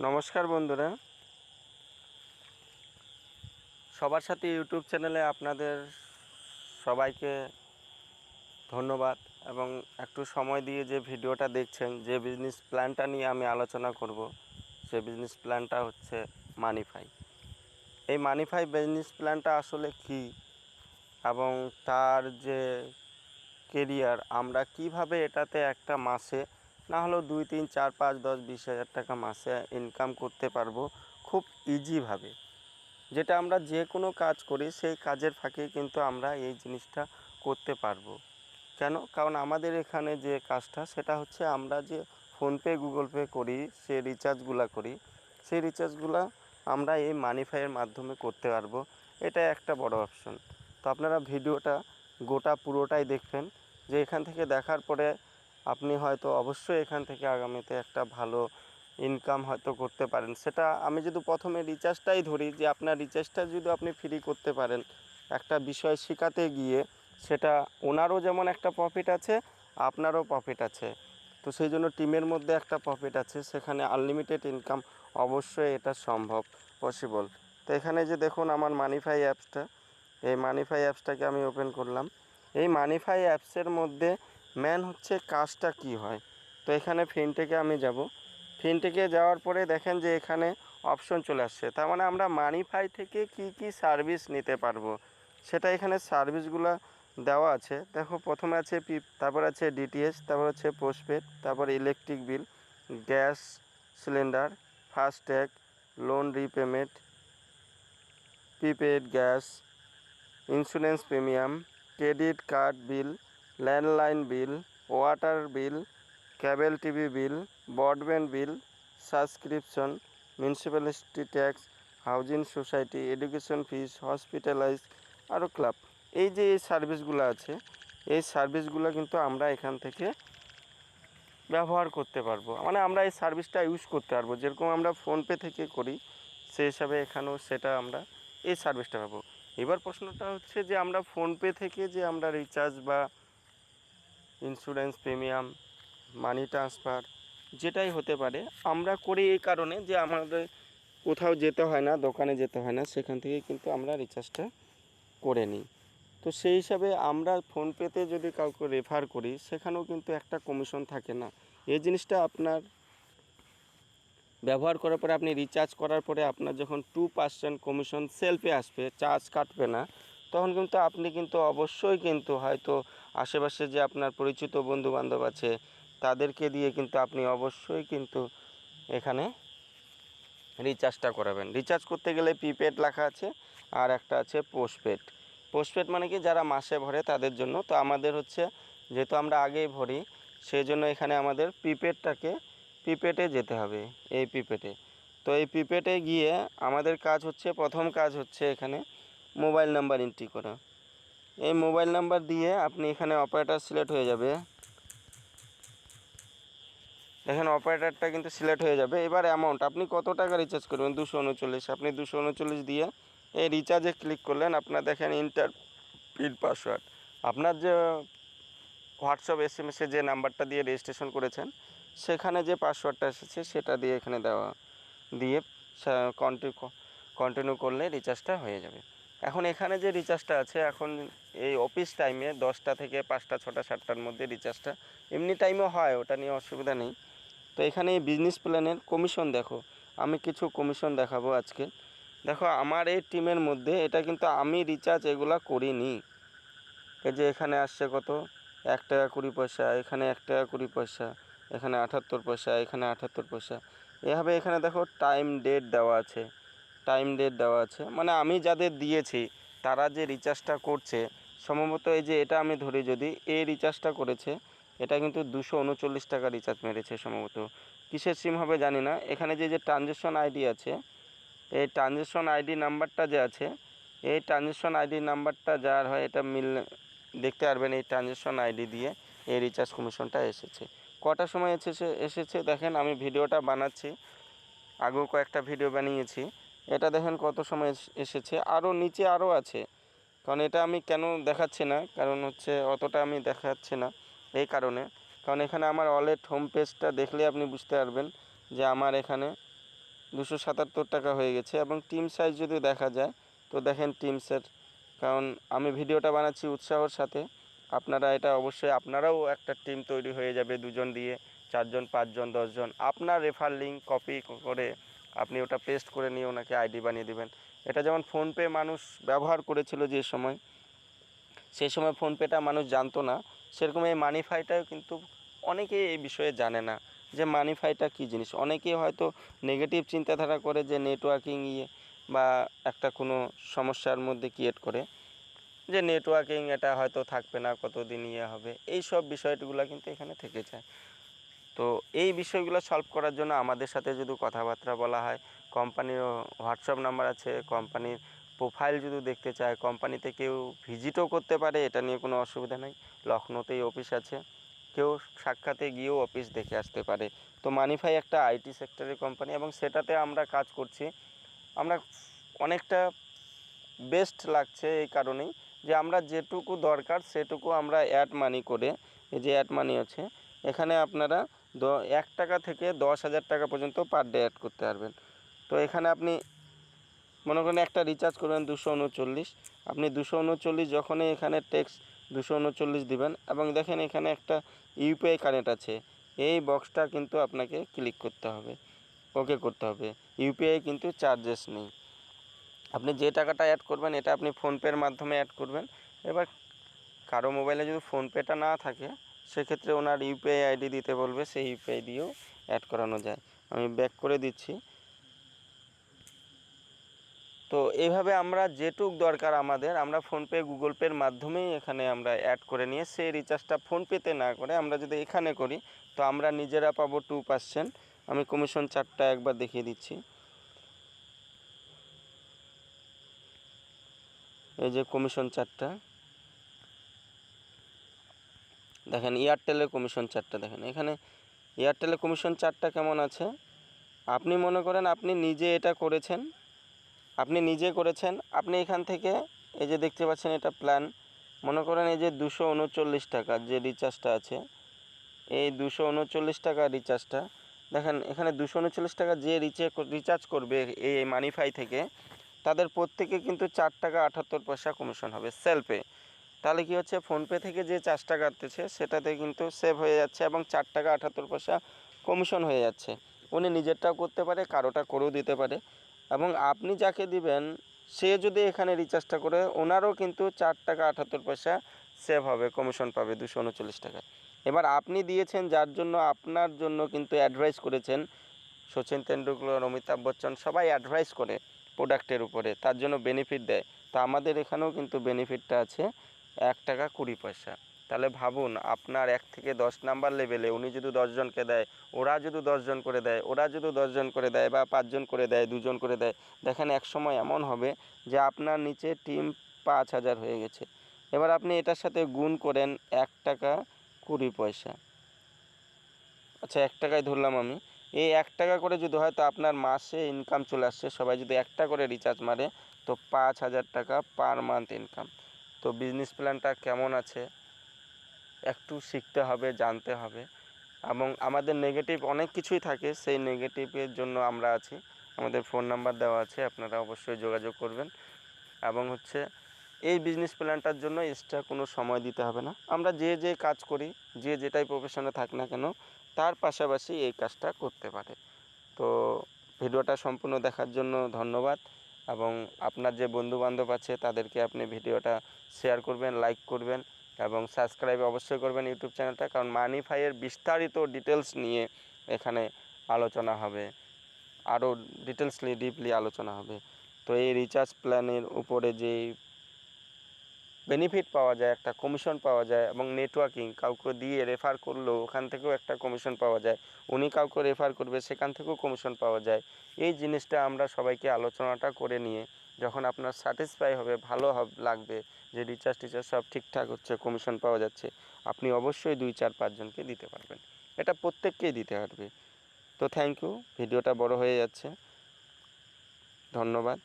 নমস্কার বন্ধুরা, সবার সাথে ইউটিউব চ্যানেলে আপনাদের সবাইকে ধন্যবাদ এবং একটু সময় দিয়ে যে ভিডিওটা দেখছেন, যে বিজনেস প্ল্যানটা নিয়ে আমি আলোচনা করব, সে বিজনেস প্ল্যানটা হচ্ছে মানিফাই। এই মানিফাই বিজনেস প্ল্যানটা আসলে কি এবং তার যে কেরিয়ার, আমরা কিভাবে এটাতে একটা মাসে না হলেও 2, 3, 4, 5, 10, 20 হাজার টাকা মাসে ইনকাম করতে পারবো খুব ইজিভাবে। যেটা আমরা যে কোনো কাজ করি সেই কাজের ফাঁকে কিন্তু আমরা এই জিনিসটা করতে পারবো। কেন? কারণ আমাদের এখানে যে কাজটা সেটা হচ্ছে আমরা যে ফোনপে গুগল পে করি, সে রিচার্জগুলো করি, সেই রিচার্জগুলো আমরা এই মানিফাইয়ের মাধ্যমে করতে পারবো। এটা একটা বড় অপশন। তো আপনারা ভিডিওটা গোটা পুরোটাই দেখবেন, যে এখান থেকে দেখার পরে আপনি হয়তো অবশ্যই এখান থেকে আগামীতে একটা ভালো ইনকাম হয়তো করতে পারেন। সেটা আমি যদি প্রথমে রিচার্জটাই ধরি, যে আপনার রিচার্জটা যদি আপনি ফ্রি করতে পারেন একটা বিষয় শেখাতে গিয়ে, সেটা ওনারও যেমন একটা প্রফিট আছে, আপনারও প্রফিট আছে। তো সেই জন্য টিমের মধ্যে একটা প্রফিট আছে, সেখানে আনলিমিটেড ইনকাম অবশ্যই এটা সম্ভব, পসিবল। তো এখানে যে দেখুন আমার মানিফাই অ্যাপসটা, এই মানিফাই অ্যাপসটাকে আমি ওপেন করলাম। এই মানিফাই অ্যাপসের মধ্যে মেন হচ্ছে কাজটা কি হয়। তো এখানে ফিনটেকে আমি যাব। ফিনটেকে যাওয়ার পরে দেখেন যে এখানে অপশন চলে আসছে, তার মানে আমরা মানিফাই থেকে কি কি সার্ভিস নিতে পারবো সেটা এখানে সার্ভিসগুলো দেওয়া আছে। দেখো প্রথমে আছে তারপর আছে ডিটিএইচ, তারপর হচ্ছে পোস্টপেড, তারপর electric bill, gas cylinder, FASTag, loan repayment, prepaid gas, insurance premium, credit card bill, landline bill, water bill, cable TV bill, broadband bill, subscription, municipality tax, housing society, education fees, hospitalize, আরও club. এই যে এই সার্ভিসগুলো আছে, এই সার্ভিসগুলো কিন্তু আমরা এখান থেকে ব্যবহার করতে পারবো, মানে আমরা এই সার্ভিসটা ইউজ করতে পারবো। যেরকম আমরা ফোনপে থেকে করি সেই হিসাবে এখানেও সেটা আমরা এই সার্ভিসটা পাবো। এবার প্রশ্নটা হচ্ছে যে আমরা ফোনপে থেকে যে আমরা রিচার্জ বা ইন্স্যুরেন্স প্রিমিয়াম, মানি ট্রান্সফার যেটাই হতে পারে আমরা করি এই কারণে যে আমাদের কোথাও যেতে হয় না, দোকানে যেতে হয় না, সেখান থেকে কিন্তু আমরা রিচার্জটা করে নিই। তো সেই হিসাবে আমরা ফোনপেতে যদি কাউকে রেফার করি সেখানেও কিন্তু একটা কমিশন থাকে না। এই জিনিসটা আপনার ব্যবহার করার পরে, আপনি রিচার্জ করার পরে আপনার যখন 2% কমিশন সেলফে আসবে, চার্জ কাটবে না, তখন কিন্তু আপনি কিন্তু অবশ্যই কিন্তু হয়তো আশেপাশে যে আপনার পরিচিত বন্ধুবান্ধব আছে তাদেরকে দিয়ে কিন্তু আপনি অবশ্যই কিন্তু এখানে রিচার্জটা করাবেন। রিচার্জ করতে গেলে প্রিপেড লেখা আছে, আর একটা আছে পোস্টপেড। পোস্টপেড মানে কি যারা মাসে ভরে তাদের জন্য। তো আমাদের হচ্ছে যেহেতু আমরা আগেই ভরি, সেই জন্য এখানে আমাদের প্রিপেডে যেতে হবে, এই প্রিপেডে। তো এই প্রিপেডে গিয়ে আমাদের কাজ হচ্ছে, প্রথম কাজ হচ্ছে এখানে মোবাইল নাম্বার এন্ট্রি করা। এই মোবাইল নাম্বার দিয়ে আপনি এখানে অপারেটর সিলেক্ট হয়ে যাবে। দেখেন অপারেটরটা কিন্তু সিলেক্ট হয়ে যাবে। এবার অ্যামাউন্ট আপনি কত টাকা রিচার্জ করবেন, 239, আপনি 239 দিয়ে এই রিচার্জে ক্লিক করলেন। আপনার দেখেন ইন্টার পিন পাসওয়ার্ড, আপনার যে হোয়াটসঅ্যাপ SMS যে নাম্বারটা দিয়ে রেজিস্ট্রেশন করেছেন সেখানে যে পাসওয়ার্ডটা এসেছে সেটা দিয়ে এখানে দেওয়া, দিয়ে কন্টিনিউ করলে রিচার্জটা হয়ে যাবে। এখন এখানে যে রিচার্জটা আছে, এখন এই অফিস টাইমে 10টা থেকে 5টা 6টা 7টার মধ্যে রিচার্জটা, এমনি টাইমও হয়, ওটা নিয়ে অসুবিধা নেই। তো এখানে এই বিজনেস প্ল্যানের কমিশন দেখো, আমি কিছু কমিশন দেখাবো আজকে। দেখো আমার এই টিমের মধ্যে এটা কিন্তু আমি রিচার্জ এগুলা করিনি। এই যে এখানে আসছে কত, 1 টাকা 20 পয়সা, এখানে 1 টাকা 20 পয়সা, এখানে 78 পয়সা, এখানে 78 পয়সা। এভাবে এখানে দেখো টাইম ডেট দেওয়া আছে, মানে আমি যাদের দিয়েছি তারা যে রিচার্জটা করছে, সম্ভবত এই যে এটা আমি ধরি, যদি এই রিচার্জটা করেছে, এটা কিন্তু 239 টাকা রিচার্জ মেরেছে সম্ভবত। কিসের সিম হবে জানি না। এখানে যে ট্রানজ্যাকশন আইডি আছে, এই ট্রানজ্যাকশন আইডি নাম্বারটা যে আছে, এই ট্রানজ্যাকশন আইডি নাম্বারটা যার হয় এটা দেখতে পারবেন। এই ট্রানজ্যাকশন আইডি দিয়ে এই রিচার্জ কমিশনটা এসেছে। কটার সময় এসেছে দেখেন, আমি ভিডিওটা বানাচ্ছি, আগেও কয়েকটা ভিডিও বানিয়েছি। এটা দেখেন কত সময় এসেছে। আরও নিচে আরও আছে, কারণ এটা আমি কেন দেখাচ্ছি না, কারণ হচ্ছে অতটা আমি দেখাচ্ছি না এই কারণে, কারণ এখানে আমার ওয়ালেট হোম পেজটা দেখলে আপনি বুঝতে পারবেন যে আমার এখানে 277 টাকা হয়ে গেছে। এবং টিম সাইজ যদি দেখা যায় তো দেখেন টিমসের, কারণ আমি ভিডিওটা বানাচ্ছি উৎসাহর সাথে, আপনারা এটা অবশ্যই আপনারাও একটা টিম তৈরি হয়ে যাবে, 2জন দিয়ে 4জন 5জন 10জন, আপনার রেফার লিঙ্ক কপি করে আপনি ওটা পেস্ট করে নিয়ে ওনাকে আইডি বানিয়ে দেবেন। এটা যেমন ফোনপে মানুষ ব্যবহার করেছিল যে সময়, সেই সময় ফোনপেটা মানুষ জানতো না, সেরকম এই মানিফাইটাও কিন্তু অনেকেই এই বিষয়ে জানে না যে মানিফাইটা কী জিনিস। অনেকেই হয়তো নেগেটিভ চিন্তাধারা করে যে নেটওয়ার্কিং বা একটা কোনো সমস্যার মধ্যে ক্রিয়েট করে যে নেটওয়ার্কিং এটা হয়তো থাকবে না, কতদিন হবে, এই সব বিষয়গুলো কিন্তু এখানে থেকে যায়। তো এই বিষয়গুলো সলভ করার জন্য আমাদের সাথে যদি কথাবার্তা বলা হয়, কোম্পানির হোয়াটসঅ্যাপ নাম্বার আছে, কোম্পানির প্রোফাইল যদি দেখতে চায়, কোম্পানিতে কেউ ভিজিটও করতে পারে, এটা নিয়ে কোনো অসুবিধা নেই। লখনৌতেই অফিস আছে, কেউ সাক্ষাতে গিয়েও অফিস দেখে আসতে পারে। তো মানিফাই একটা আইটি সেক্টরের কোম্পানি এবং সেটাতে আমরা কাজ করছি। আমরা অনেকটা বেস্ট লাগছে এই কারণেই যে আমরা যেটুকু দরকার সেটুকু আমরা অ্যাড মানি করে, এই যে অ্যাড মানি আছে এখানে আপনারা 1 টাকা থেকে 10,000 টাকা পর্যন্ত পার ডে অ্যাড করতে পারবেন। তো এখানে আপনি মনে করেন একটা রিচার্জ করবেন 239, আপনি 239 যখনই এখানে টেক্সট 239 দিবেন এবং দেখেন এখানে একটা ইউপিআই কানেক্ট আছে, এই বক্সটা কিন্তু আপনাকে ক্লিক করতে হবে, ওকে করতে হবে। ইউপিআই কিন্তু চার্জেস নেই। আপনি যে টাকাটা অ্যাড করবেন এটা আপনি ফোনপের মাধ্যমে অ্যাড করবেন। এবার কারো মোবাইলে যদি ফোনপেটা না থাকে সেক্ষেত্রে ওনার ইউপিআই আইডি দিতে বলবে, সেই ইউপিআই দিয়েও অ্যাড করানো যায়। আমি ব্যাক করে দিচ্ছি। তো এইভাবে আমরা যেটুক দরকার আমাদের, আমরা ফোনপে গুগল পের মাধ্যমেই এখানে আমরা অ্যাড করে নিয়ে সেই রিচার্জটা ফোনপেতে না করে আমরা যদি এখানে করি তো আমরা নিজেরা পাবো 2%। আমি কমিশন চার্টটা একবার দেখিয়ে দিচ্ছি। এই যে কমিশন চার্টটা দেখেন, এয়ারটেলের কমিশন চার্টটা দেখেন, এখানে এয়ারটেলের কমিশন চার্টটা কেমন আছে। আপনি মনে করেন আপনি নিজে এটা করেছেন, আপনি এখান থেকে এই যে দেখতে পাচ্ছেন এটা প্ল্যান, মনে করেন এই যে 239 টাকার যে রিচার্জটা আছে, এই 239 টাকার রিচার্জটা দেখেন, এখানে 239 টাকা যে রিচার্জ করবে এই মানিফাই থেকে, তাদের প্রত্যেকে কিন্তু 4 টাকা 78 পয়সা কমিশন হবে সেলফে। তাহলে কি হচ্ছে, ফোনপে থেকে যে চার্জটা কাটতেছে সেটাতে কিন্তু সেভ হয়ে যাচ্ছে এবং 4 টাকা 78 পয়সা কমিশন হয়ে যাচ্ছে। উনি নিজেরটাও করতে পারে, কারোটা করেও দিতে পারে, এবং আপনি যাকে দিবেন সে যদি এখানে রিচার্জটা করে ওনারও কিন্তু 4 টাকা 78 পয়সা সেভ হবে, কমিশন পাবে 239 টাকা। এবার আপনি দিয়েছেন যার জন্য, আপনার জন্য কিন্তু অ্যাডভাইস করেছেন, সচিন তেন্ডুলকর, অমিতাভ বচ্চন সবাই অ্যাডভাইস করে প্রোডাক্টের উপরে, তার জন্য বেনিফিট দেয়। তো আমাদের এখানেও কিন্তু বেনিফিটটা আছে 1 টাকা 20 পয়সা। তাহলে ভাবুন, আপনার 1 থেকে 10 নাম্বার লেভেলে উনি যদি 10 জনকে দেয়, ওরা যদি 10 জন করে দেয়, ওরা যদি 10 জন করে দেয়, বা 5 জন করে দেয়, 2 জন করে দেয়, দেখেন এক সময় এমন হবে যে আপনার নিচে টিম 5,000 হয়ে গেছে। এবার আপনি এটার সাথে গুণ করেন 1 টাকা 20 পয়সা, আচ্ছা 1 টাকায় ধরলাম আমি, এই 1 টাকা করে যদি হয় তো আপনার মাসে ইনকাম চলে আসছে, সবাই যদি 1 টাকা করে রিচার্জ মারে তো 5,000 টাকা পার মান্থ ইনকাম। তো বিজনেস প্ল্যানটা কেমন আছে একটু শিখতে হবে, জানতে হবে, এবং আমাদের নেগেটিভ অনেক কিছুই থাকে, সেই নেগেটিভের জন্য আমরা আছি, আমাদের ফোন নাম্বার দেওয়া আছে, আপনারা অবশ্যই যোগাযোগ করবেন। এবং এই বিজনেস প্ল্যানটার জন্য এক্সট্রা কোনো সময় দিতে হবে না, আমরা যে কাজ করি, যে যেটাই প্রফেশনে থাক না কেন তার পাশাপাশি এই কাজটা করতে পারে। তো ভিডিওটা সম্পূর্ণ দেখার জন্য ধন্যবাদ, এবং আপনার যে বন্ধুবান্ধব আছে তাদেরকে আপনি ভিডিওটা শেয়ার করবেন, লাইক করবেন এবং সাবস্ক্রাইব অবশ্যই করবেন ইউটিউব চ্যানেলটা, কারণ মানিফাইয়ের বিস্তারিত ডিটেলস নিয়ে এখানে আলোচনা হবে, আরও ডিটেলসলি ডিপলি আলোচনা হবে। তো এই রিচার্জ প্ল্যানের উপরে যেই বেনিফিট পাওয়া যায়, একটা কমিশন পাওয়া যায়, এবং নেটওয়ার্কিং কাউকে দিয়ে রেফার করলেও ওখান থেকেও একটা কমিশন পাওয়া যায়, উনি কাউকে রেফার করবে সেখান থেকেও কমিশন পাওয়া যায়। এই জিনিসটা আমরা সবাইকে আলোচনাটা করে নিয়ে যখন আপনার স্যাটিসফাই হবে, ভালো লাগবে যে রিচার্জ টিচার্জ সব ঠিকঠাক হচ্ছে, কমিশন পাওয়া যাচ্ছে, আপনি অবশ্যই 2 4 5 জনকে দিতে পারবেন, এটা প্রত্যেককেই দিতে পারবে। তো থ্যাংক ইউ, ভিডিওটা বড় হয়ে যাচ্ছে, ধন্যবাদ।